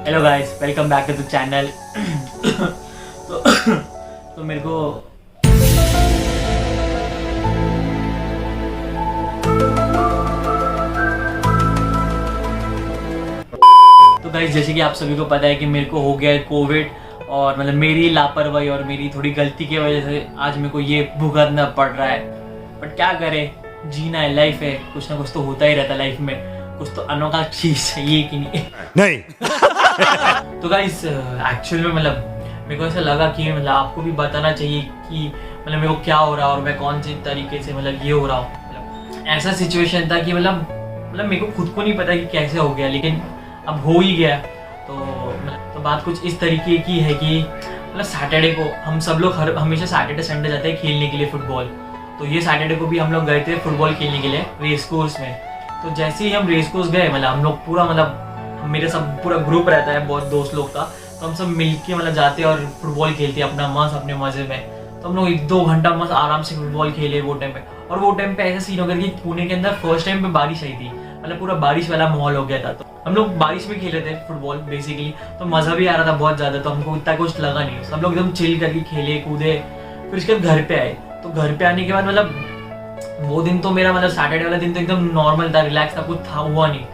Hello guys, welcome back to the channel. तो मेरे को तो गाइस, जैसे कि आप सभी को पता है कि मेरे को हो गया है कोविड, और मतलब मेरी लापरवाही और मेरी थोड़ी गलती की वजह से आज मेरे को ये भुगतना पड़ रहा है। बट क्या करे, जीना है, लाइफ है, कुछ ना कुछ तो होता ही रहता है लाइफ में। कुछ तो अनोखा चीज चाहिए कि नहीं। तो गाइस, एक्चुअल में मतलब मेरे को ऐसा लगा कि मतलब आपको भी बताना चाहिए कि मतलब मेरे को क्या हो रहा है और मैं कौन सी तरीके से मतलब ये हो रहा हूँ। मतलब ऐसा सिचुएशन था कि मतलब मेरे को खुद को नहीं पता कि कैसे हो गया, लेकिन अब हो ही गया। तो बात कुछ इस तरीके की है कि मतलब सैटरडे को हम सब लोग हमेशा सैटरडे संडे जाते हैं खेलने के लिए फुटबॉल। तो ये सैटरडे को भी हम लोग गए थे फुटबॉल खेलने के लिए रेस कोर्स में। तो जैसे ही हम रेस कोर्स गए, मतलब हम लोग पूरा मतलब मेरे सब पूरा ग्रुप रहता है, बहुत दोस्त लोग का, तो हम सब मिलके मतलब जाते हैं और फुटबॉल खेलते हैं अपना मस्त अपने मजे में। तो हम लोग 1-2 घंटा मस्त आराम से फुटबॉल खेले वो टाइम पे। और वो टाइम पे ऐसा सीन हो गया कि पुणे के अंदर फर्स्ट टाइम पे बारिश आई थी, मतलब पूरा बारिश वाला माहौल हो गया था। तो हम लोग बारिश में खेले थे फुटबॉल बेसिकली, तो मजा भी आ रहा था बहुत ज्यादा। तो हमको इतना कुछ लगा नहीं, सब लोग एकदम चिल करके खेले कूदे। फिर उसके बाद घर पे आए। तो घर पे आने के बाद मतलब वो दिन तो मेरा मतलब सैटरडे वाला दिन तो एकदम नॉर्मल था, रिलैक्स था, कुछ था हुआ नहीं।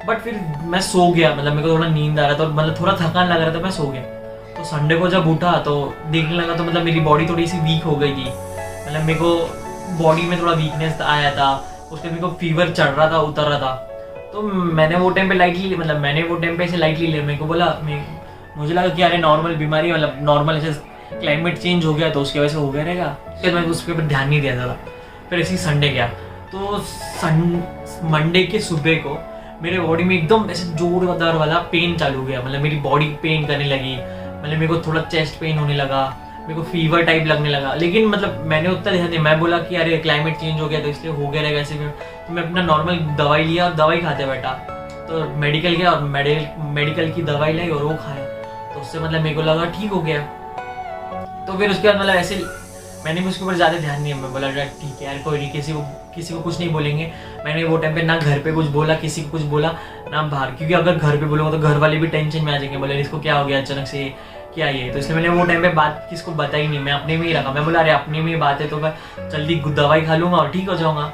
बट फिर मैं सो गया, मतलब मेरे को थोड़ा नींद आ रहा था और मतलब थोड़ा थकान लग रहा था, मैं सो गया। तो संडे को जब उठा तो देखने लगा तो मतलब मेरी बॉडी थोड़ी सी वीक हो गई थी। मतलब मेरे को बॉडी में थोड़ा वीकनेस आया था, उसके मेरे को फीवर चढ़ रहा था, उतर रहा था। तो मैंने वो टाइम पे ऐसे लाइटली लिया। मेरे को बोला, मुझे लगा कि अरे नॉर्मल बीमारी, मतलब नॉर्मल ऐसे क्लाइमेट चेंज हो गया तो उसकी वजह से हो गया रहेगा। फिर मैं उसके ऊपर ध्यान नहीं दिया था। फिर ऐसे ही संडे गया, तो मंडे के सुबह को मेरे बॉडी में एकदम ऐसे जोरदार वाला पेन चालू हो गया। मतलब मेरी बॉडी पेन करने लगी, मतलब मेरे को थोड़ा चेस्ट पेन होने लगा, मेरे को फीवर टाइप लगने लगा। लेकिन मतलब मैंने उतना ध्यान दिया, मैं बोला कि अरे क्लाइमेट चेंज हो गया तो इसलिए हो गया रहेगा ऐसे में। तो मैं अपना नॉर्मल दवाई लिया और दवाई खाते बैठा। तो मेडिकल गया और मेडिकल की दवाई लाई और वो खाया। तो उससे मतलब मेरे को लगा ठीक हो गया। तो फिर उसके बाद मतलब ऐसे मैंने भी उसके ऊपर ज़्यादा ध्यान नहीं है। मैं बोला ठीक है यार, कोई नहीं, किसी को कुछ नहीं बोलेंगे। मैंने वो टाइम पे ना घर पे कुछ बोला, किसी को कुछ बोला, ना बाहर, क्योंकि अगर घर पे बोलूँगा तो घर वाले भी टेंशन में आ जाएंगे, बोले इसको क्या हो गया अचानक से, क्या ये। तो इसलिए मैंने वो टाइम पे बात किसको बताई नहीं, मैं अपने में ही रखा। मैं बोला अरे अपने में ही बात है तो मैं जल्दी दवाई खा लूँगा और ठीक हो जाऊँगा।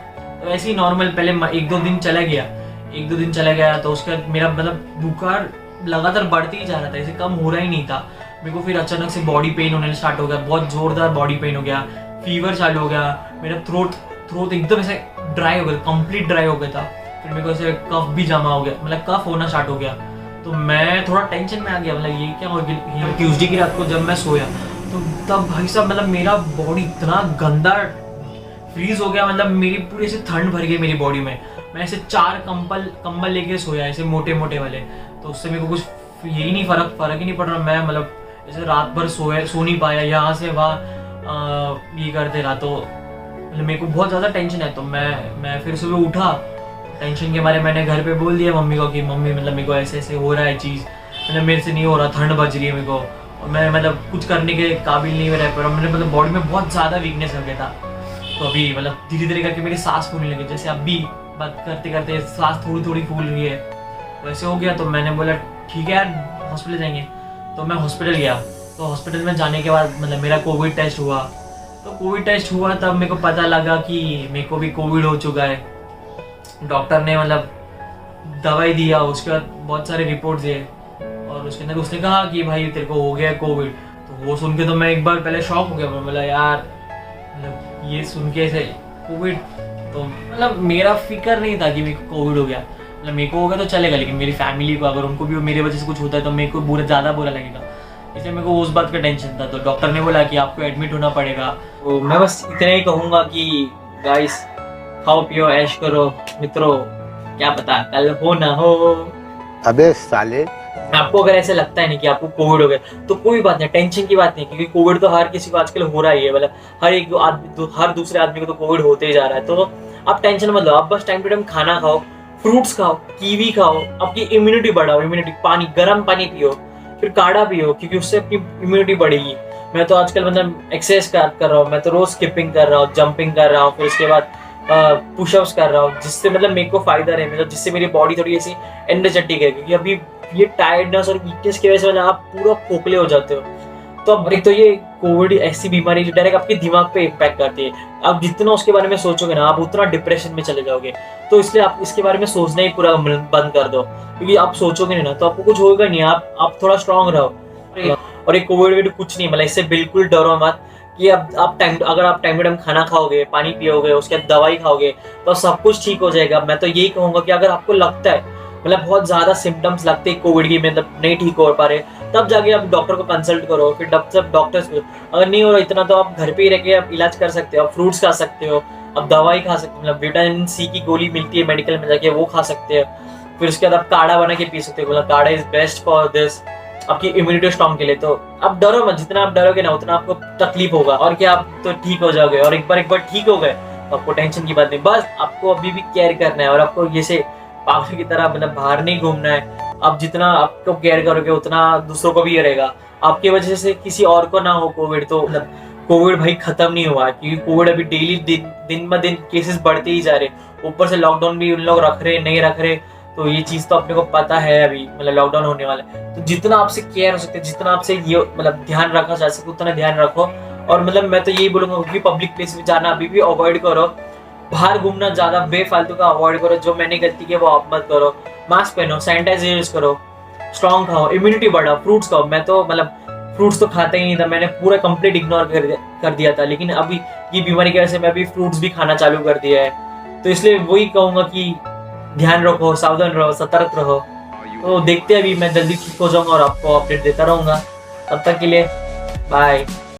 तो ऐसे ही नॉर्मल पहले 1-2 दिन चला गया। तो उसके बाद मेरा मतलब बुखार लगातार बढ़ते ही जा रहा था, ऐसे कम हो रहा ही नहीं था। मेरे को फिर अचानक से बॉडी पेन होने स्टार्ट हो गया, बहुत जोरदार बॉडी पेन हो गया, फीवर चालू हो गया, मेरा थ्रोट एकदम ऐसे ड्राई हो गया, कंप्लीट ड्राई हो गया था। फिर मेरे को ऐसे कफ भी जमा हो गया, मतलब कफ होना स्टार्ट हो गया। तो मैं थोड़ा टेंशन में आ गया, मतलब ये क्या हो गया। ट्यूसडे की रात को जब मैं सोया तो तब भाई साहब मतलब मेरा बॉडी इतना गंदा फ्रीज हो गया, मतलब मेरी पूरी ऐसे ठंड भर गई मेरी बॉडी में। मैं ऐसे 4 कंबल लेके सोया, ऐसे मोटे मोटे वाले। तो उससे मेरे को कुछ यही नहीं फर्क ही नहीं पड़ रहा। मैं मतलब ऐसे रात भर सो नहीं पाया, यहाँ से वहाँ ये करते रहा। तो मतलब मेरे को बहुत ज़्यादा टेंशन है। तो मैं फिर सुबह उठा, टेंशन के बारे में मैंने घर पे बोल दिया मम्मी को कि मम्मी मतलब मेरे को ऐसे ऐसे हो रहा है चीज़, मतलब मेरे से नहीं हो रहा, ठंड बज रही है मेरे को, और मैं मतलब कुछ करने के काबिल नहीं रह पा रहा। मेरे मतलब बॉडी में बहुत ज़्यादा वीकनेस हो गया था। तो अभी मतलब धीरे धीरे करके मेरी सांस फूलने लगी, जैसे अभी बात करते करते सांस थोड़ी थोड़ी फूल रही है, वैसे हो गया। तो मैंने बोला ठीक है यार, हॉस्पिटल जाएंगे। तो मैं हॉस्पिटल गया। तो हॉस्पिटल में जाने के बाद मतलब मेरा कोविड टेस्ट हुआ। तो कोविड टेस्ट हुआ तब मेरे को पता लगा कि मेरे को भी कोविड हो चुका है। डॉक्टर ने मतलब दवाई दिया, उसके बाद बहुत सारे रिपोर्ट दिए, और उसके अंदर उसने कहा कि भाई तेरे को हो गया है कोविड। तो वो सुन के तो मैं एक बार पहले शॉक हो गया। मैं बोला यार, मतलब ये सुन के ऐसे कोविड, तो मतलब मेरा फिक्र नहीं था कि मेरे को कोविड हो गया। मतलब मेरे को होगा तो चलेगा, लेकिन मेरी फैमिली को अगर उनको भी मेरे वजह से कुछ होता है तो मेरे को ज़्यादा बुरा लगेगा। इसलिए मेरे को उस बात का टेंशन था। तो डॉक्टर ने बोला कि आपको एडमिट होना पड़ेगा। तो मैं बस इतना ही कहूँगा कि गाइस, खाओ पियो ऐश करो मित्रों, क्या पता कल हो ना हो। अबे साले, आपको अगर ऐसे लगता है ना कि आपको कोविड हो गया तो कोई बात नहीं, टेंशन की बात नहीं, क्योंकि कोविड तो हर किसी को आजकल हो रहा ही है। मतलब हर दूसरे आदमी को तो कोविड होते ही जा रहा है। तो आप टेंशन मत लो, आप बस टाइम टू टाइम खाना खाओ, फ्रूट्स खाओ, कीवी खाओ, आपकी इम्यूनिटी बढ़ाओ, पानी, गर्म पानी पियो, फिर काढ़ा पियो, क्योंकि उससे अपनी इम्यूनिटी बढ़ेगी। मैं तो आजकल मतलब एक्सरसाइज कर रहा हूँ, मैं तो रोज स्किपिंग कर रहा हूँ, जंपिंग कर रहा हूँ, फिर उसके बाद पुशअप्स कर रहा हूँ, जिससे मतलब मेरे को फायदा रहे, मतलब जिससे मेरी बॉडी थोड़ी ऐसी एनर्जेटिक है। क्योंकि ये टायर्डनेस और वीकनेस की वजह से ना आप पूरा खोखले हो जाते हो। तो अब एक तो ये कोविड ऐसी बीमारी जो डायरेक्ट आपके दिमाग पे इम्पैक्ट करती है। आप जितना उसके बारे में सोचोगे ना, आप उतना डिप्रेशन में चले जाओगे। तो इसलिए आप इसके बारे में सोचना ही पूरा बंद कर दो, क्योंकि आप सोचोगे नहीं ना तो आपको कुछ होगा नहीं। आप थोड़ा स्ट्रांग रहो। और एक कोविड कुछ नहीं, मतलब इससे बिल्कुल डरो मत कि अब अगर आप टाइम टू टाइम खाना खाओगे, पानी पियोगे, उसके बाद दवाई खाओगे तो सब कुछ ठीक हो जाएगा। मैं तो यही कहूंगा कि अगर आपको लगता है, मतलब बहुत ज्यादा सिम्टम्स लगते हैं कोविड की, मतलब नहीं ठीक हो पा रहे, तब जाके आप डॉक्टर को कंसल्ट करो। फिर सब डॉक्टर्स को, अगर नहीं हो रहा इतना तो आप घर पे ही रह के आप इलाज कर सकते हो। आप फ्रूट्स खा सकते हो, आप दवाई खा सकते हो, मतलब विटामिन सी की गोली मिलती है मेडिकल में जाके, वो खा सकते हो। फिर उसके बाद आप काढ़ा बना के पी सकते हो, मतलब काढ़ा इज बेस्ट फॉर दिस, आपकी इम्यूनिटी स्ट्रॉन्ग के लिए। तो आप डरो मत, जितना आप डरोगे ना उतना आपको तकलीफ होगा, और क्या आप तो ठीक हो जाओगे। और एक बार ठीक हो गए तो आपको टेंशन की बात नहीं, बस आपको अभी भी केयर करना है। और आपको जैसे पागल की तरह मतलब बाहर नहीं घूमना है। आप जितना आपको केयर करोगे उतना दूसरों को भी रहेगा। आपकी वजह से किसी और को ना हो कोविड, तो मतलब कोविड भाई खत्म नहीं हुआ है, क्योंकि कोविड अभी डेली दिन ब दिन केसेस बढ़ते ही जा रहे। ऊपर से लॉकडाउन भी उन लोग रख रहे नहीं रख रहे, तो ये चीज तो अपने को पता है अभी, मतलब लॉकडाउन होने वाला है। तो जितना आपसे केयर हो सकते, जितना आपसे ये मतलब ध्यान रखा जा सके उतना ध्यान रखो। और मतलब मैं तो यही बोलूंगा कि पब्लिक प्लेस में जाना अभी भी अवॉइड करो। बाहर घूमना ज्यादा बेफालतू का अवॉइड करो। जो मैंने गलती की वो आप मत करो। मास्क पहनो, सैनिटाइजर यूज करो, स्ट्रॉन्ग खाओ, इम्यूनिटी बढ़ाओ, फ्रूट्स खाओ। मैं तो मतलब फ्रूट्स तो खाता ही नहीं था, मैंने पूरा कंप्लीट इग्नोर कर दिया था। लेकिन अभी ये बीमारी की वजह से मैं अभी फ्रूट्स भी खाना चालू कर दिया है। तो इसलिए वही कहूंगा कि ध्यान रखो, सावधान रहो, सतर्क रहो। तो देखते हैं, अभी मैं जल्दी ठीक हो जाऊंगा और आपको अपडेट देता रहूंगा। तब तक के लिए बाय।